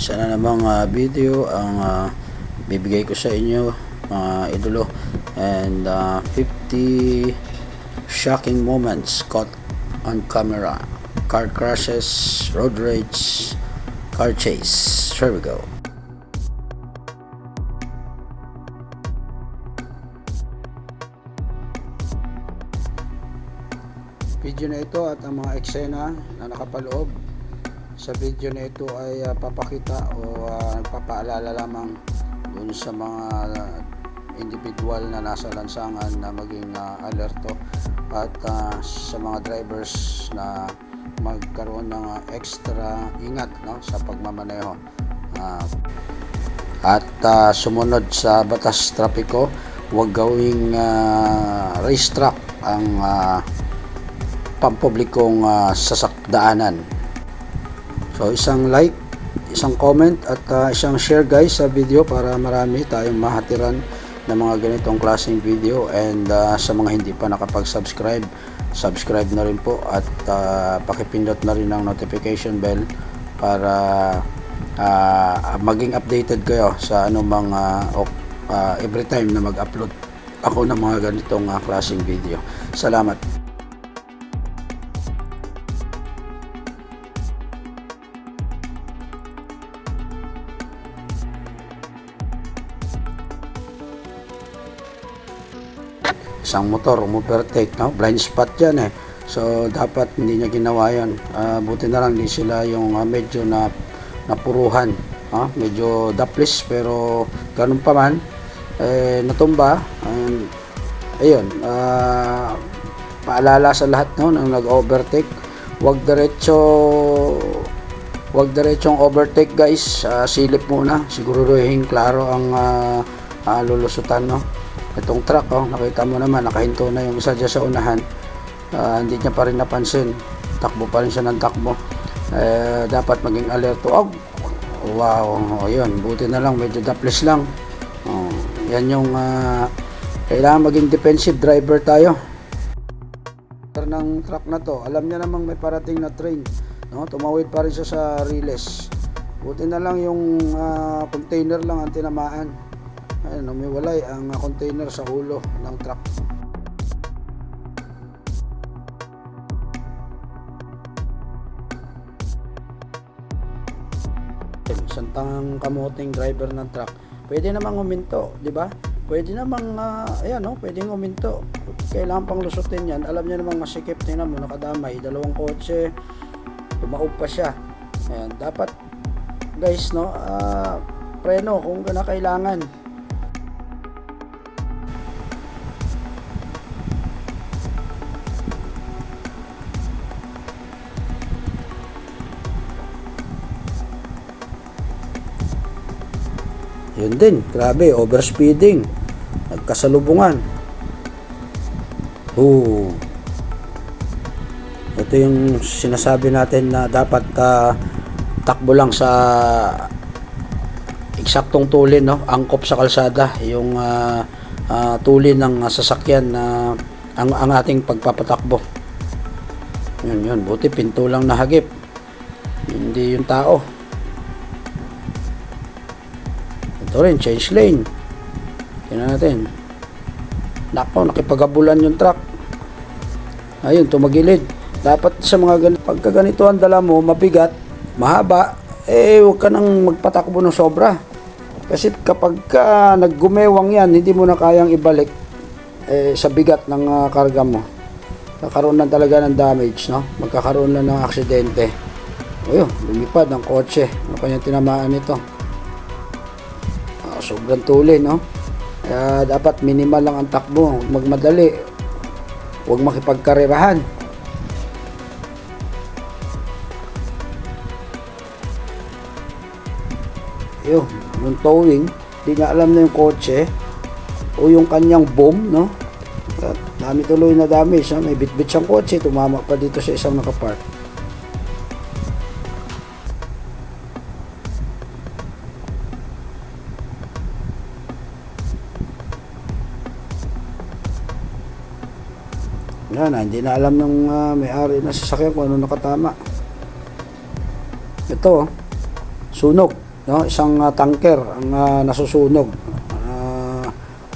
Isa na namang video ang bibigay ko sa inyo mga idolo, and 50 shocking moments caught on camera: car crashes, road rage, car chase. Here we go. Video na ito at ang mga eksena na nakapaloob sa video na ito ay papakita o nagpapaalala lamang dun sa mga individual na nasa lansangan na maging alerto, at sa mga drivers na magkaroon ng extra ingat, no, sa pagmamaneho, at sumunod sa batas trapiko. Huwag gawing racetrack ang pampublikong sasakdaanan. So isang like, isang comment at isang share guys sa video para marami tayong mahatiran ng mga ganitong klaseng video. And sa mga hindi pa nakapag-subscribe, subscribe na rin po at pakipindot na rin ang notification bell para maging updated kayo sa anumang every time na mag-upload ako ng mga ganitong klaseng video. Salamat. Isang motor umovertake, no? Blind spot yan eh. So dapat hindi niya ginawa yan. Buti na lang di sila yung medyo napuruhan, medyo daplis, pero ganun pa man natumba. Ayun, paalala sa lahat, no, nang nag-overtake, wag diretsong overtake guys. Silip muna, siguruhin klaro ang lulusutan, no. Itong truck, nakita mo naman, nakahinto na yung isa dyan sa unahan. Hindi niya pa rin napansin, takbo pa rin siya ng takbo. Dapat maging alerto. Wow, yun, buti na lang medyo daplis lang. Yan yung kailangan maging defensive driver tayo ng truck na to. Alam niya namang may parating na train, no? Tumawid pa rin siya sa riles. Buti na lang yung container lang ang tinamaan. Ayun, umiwalay ang container sa ulo ng truck. Santang kamuting driver ng truck, pwede namang uminto, di ba? Pwede namang ayan, no, pwedeng uminto. Kailangan pang lusutin yan. Alam niya namang masikip. Tingnan mo, nakadamay, dalawang kotse, tumaob pa siya. Ayan, dapat guys, no, preno kung kailangan. Yun din, grabe, overspeeding, nagkasalubungan. Ito yung sinasabi natin na dapat takbo lang sa eksaktong tulin, no? Angkop sa kalsada yung tulin ng sasakyan na ang ating pagpapatakbo. Yun, buti pinto lang nahagip, hindi yung tao. Ito rin, change lane. Tingnan natin. Nako, nakipagabulan yung truck. Ayun, tumagilid. Dapat sa mga pagka ganito ang dala mo, mabigat, mahaba, huwag ka nang magpatakbo ng sobra. Kasi kapag naggumewang yan, hindi mo na kayang ibalik sa bigat ng karga mo. Nakaroon na talaga ng damage, no? Magkakaroon na ng aksidente. Ayun, lumipad ang kotse. Ano kanyang tinamaan nito? Sobrang tulin, no? Kaya dapat minimal lang ang takbo, huwag magmadali, huwag makipagkarerahan. Yung towing, di niya alam na yung kotse o yung kanyang boom, no? At dami tuloy na damage, no? May bitbit siyang kotse, tumama pa dito sa isang nakapark. Hindi na alam ng may-ari na sasakyan kung ano nakatama. Ito, sunog. no, isang tanker ang nasusunog.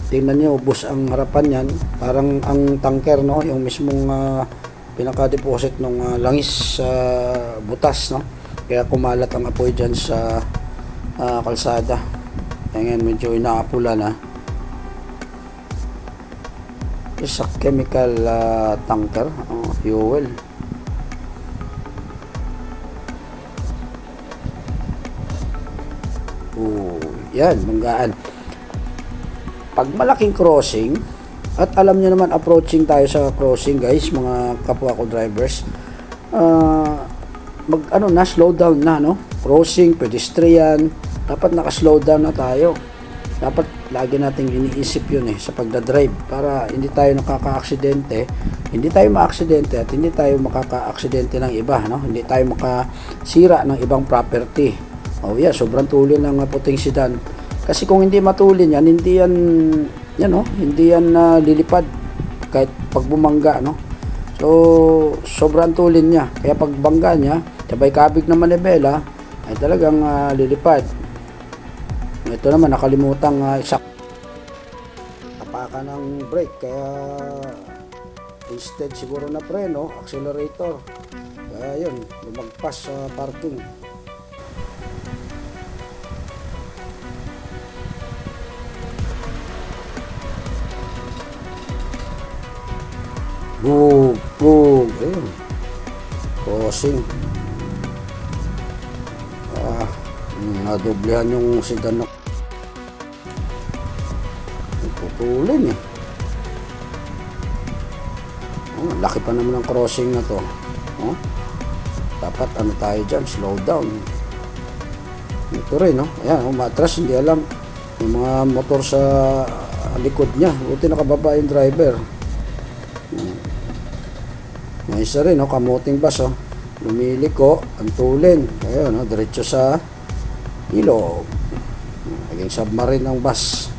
Tingnan nyo, bus ang harapan yan, parang ang tanker, no, yung mismong pinaka-deposit ng langis sa butas, no, kaya kumalat ang apoy dyan sa kalsada. Ayan, medyo inaapula na. Is a chemical tanker, fuel. Yan, banggaan. Pag malaking crossing, at alam nyo naman, approaching tayo sa crossing, guys, mga kapwa ko drivers, slow down na, no? Crossing, pedestrian, dapat naka-slow down na tayo. Dapat lagi nating iniisip yun sa pagdadrive para hindi tayo nakaka-aksidente, hindi tayo ma-aksidente at hindi tayo makaka-aksidente ng iba, no? Hindi tayo makasira ng ibang property. Sobrang tulin ng puting sedan. Kasi kung hindi matulin yan, hindi yan lilipad kahit pag bumangga, no? So, sobrang tulin niya. Kaya pag bangga niya, sabay kabig ng manibela, ay talagang lilipad. Ito naman, nakalimutang tapakan ng brake. Kaya, instead siguro na preno, accelerator. Kaya yun, lumagpas sa parking. Boom. Ayun. Crossing. Nadoblehan yung sedan na putulin laki pa naman ang crossing na to. Dapat tayo dyan, slow down. Ito rin, ayan, matras, hindi alam yung mga motor sa likod niya. Buti nakababa yung driver. May isa rin, kamuting bus, lumiliko, ang tulin. Ayun, diretso sa ilog. Naging submarine ng bus.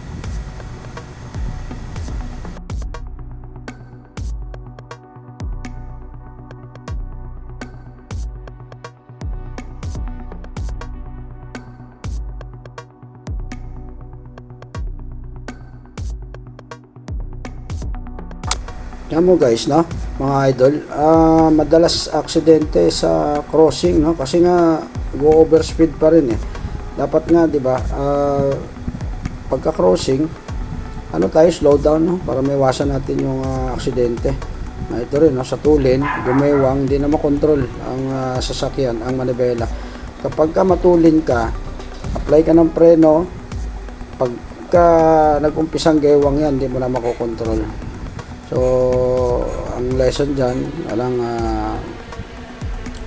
Yan mo guys, no, mga idol, madalas aksidente sa crossing, no, kasi nga go overspeed pa rin dapat nga, di ba, pagka crossing tayo, slow down, no, para maiwasan natin yung aksidente. Ito rin, sa tulin, gumewang, hindi na makontrol ang sasakyan, ang manibela. Kapag ka matulin ka, apply ka ng preno, pagka nag-umpisang gewang yan, hindi mo na makokontrol. So, ang lesson dyan,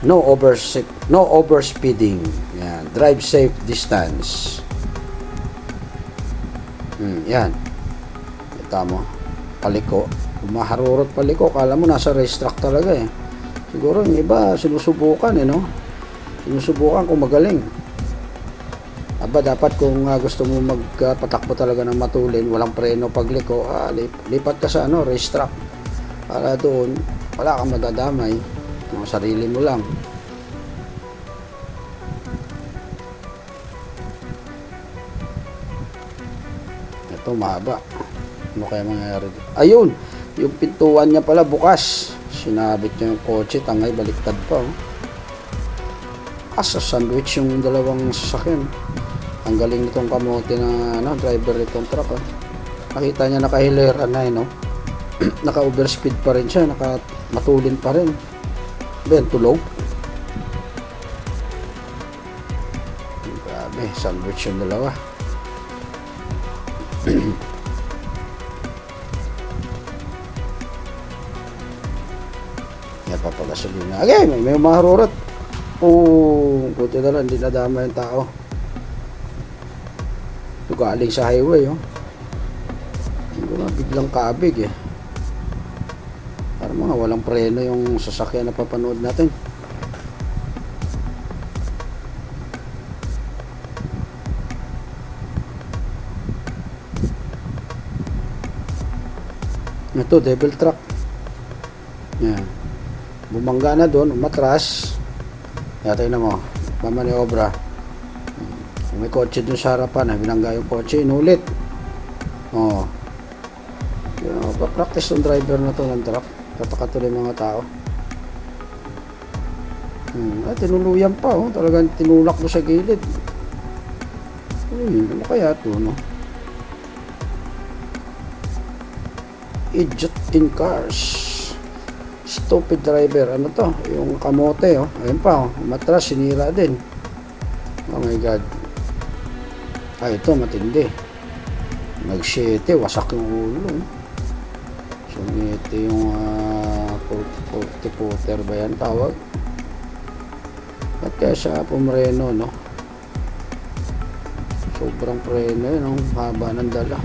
no overspeeding. Yan. Drive safe distance. Yan. Kita mo. Paliko. Maharurot paliko. Kala mo nasa racetrack talaga Siguro yung iba sinusubukan no? Sinusubukan kung magaling. Dapat kung gusto mo magpatakbo talaga ng matulin, walang preno pagliko, lipat ka sa racetrack. Para doon, wala kang madadamay. Sarili mo lang. Ito, mahaba. Ano kaya mangyayari dito? Ayun! Yung pintuan niya pala bukas. Sinabit niya yung kotse, tangay, baliktad pa. Asa sandwich yung dalawang sasakyan. Ang galing nitong kamote na driver nitong truck. Nakita niya nakahilera na naka-overspeed pa rin siya, matulin pa rin. Tulog. Grabe, sandwich yung dalawa. Yan pa pala gasolina. Okay, may maharurot. Buti na lang, hindi nadama yung tao. Galing sa highway biglang kaabig parang mga walang preno yung sasakyan na papanood natin. Ito, devil truck. Yan. Bumangga na doon, umatras. Tingnan mo, mamaniobra. May kotse dun sa harapan, binangga yung kotse, inulit. Oh. Pa-practice ng driver na to ng truck. Tataka tuloy mga tao. Tinuluyan pa, oh. Talagang tinulak mo sa gilid. Uy, ano kaya to, no? Idiot in cars. Stupid driver. Ano to? Yung kamote, oh. Ayun pa, oh. Matras, sinira din. Oh my God. Ito, matindi. Nag-7, wasak yung ulo. Sumite yung 40-footer ba yan tawag? At kaya siya pumreno, no? Sobrang preno yun, ang haba ng dala.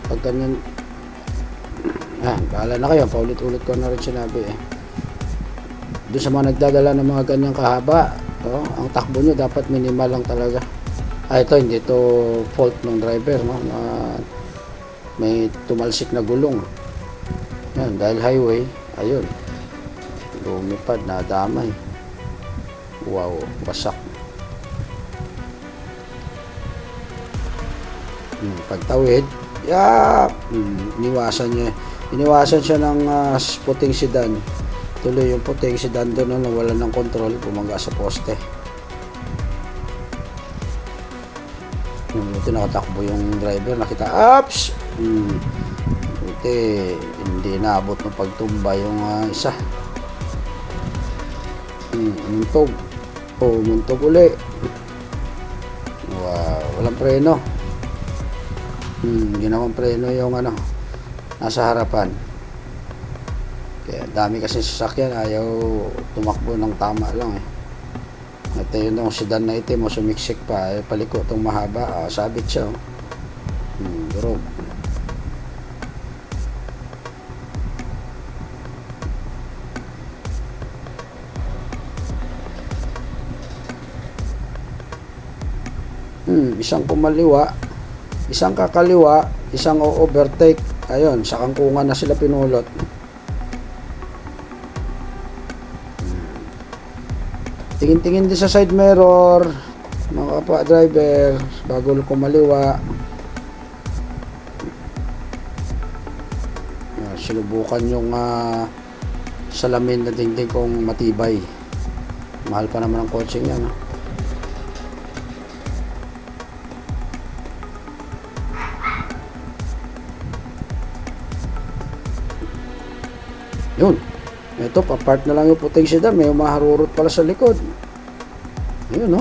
Pag ganyan, bahala na kayo, paulit-ulit ko na rin sinabi doon sa mga nagdadala ng mga ganyang kahaba, ang takbo nyo dapat minimal lang talaga. Ito hindi to fault ng driver, no? Na may tumalsik na gulong. Yan, dahil highway, ayun, lumipad, nadamay. Wow, wasak. Pagtawid, iniwasan siya ng puting sedan. Tuloy yung puting sedan doon na wala ng control, bumangga sa poste. Buti nakatakbo yung driver, nakita, ups! Buti hindi naabot ng pagtumba yung isa. Muntog. Muntog uli. Wow, walang preno. Ginawang preno yung nasa harapan. Kaya dami kasi sasakyan, ayaw tumakbo ng tama lang Ito yung sedan na itim mo, sumiksik pa, paliko itong mahaba, sabit siya. Durog. Isang kumaliwa, isang kakaliwa, isang overtake. Ayun, sa kangkungan na sila pinulot. Tingin-tingin din sa side mirror, mga kapwa driver, bago kumaliwa. Sinubukan yung salamin na dingding kong matibay. Mahal pa naman ang coaching yan. Yun. Ito, pa-part na lang yung puting sedan. May umaharurot pala sa likod. Yun, no?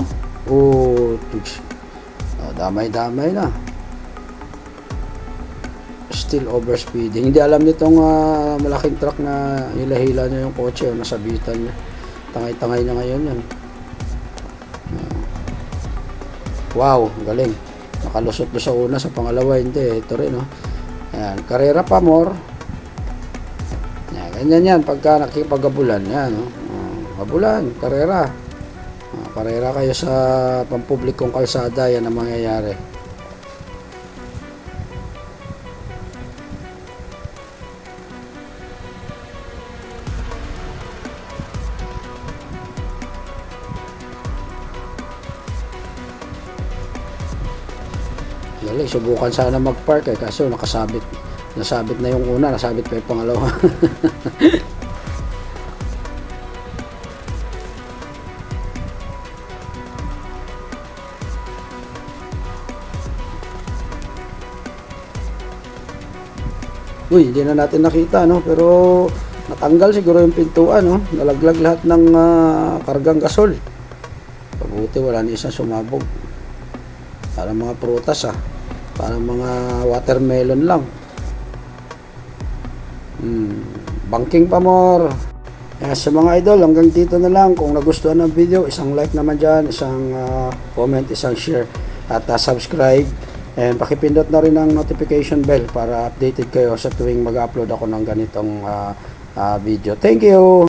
Damay-damay na. Still overspeeding. Hindi alam nitong malaking truck na hila-hila niya yung kotse. Nasabitan niya. Tangay-tangay na ngayon yan. Wow, galing. Nakalusot do sa una, sa pangalawa hindi. Ito rin, no? Ayan, karera pa more. Ganyan yan, pagka nakikipagabulan, yan, no? Gabulan, karera. Karera kayo sa pampublikong kalsada, yan ang mangyayari. Galing, subukan sana mag-park kaso nasabit na yung una, nasabit pa yung pangalawa. Uy, hindi na natin nakita, no? Pero natanggal siguro yung pintuan, no? Nalaglag lahat ng kargang gasol. Pabuti wala na isang sumabog. Parang mga prutas, parang mga watermelon lang. Banking pa more. Sa mga idol, hanggang dito na lang. Kung nagustuhan ng video, isang like naman dyan, isang comment, isang share, at subscribe. And pakipindot na rin ang notification bell para updated kayo sa tuwing mag-upload ako ng ganitong video. Thank you!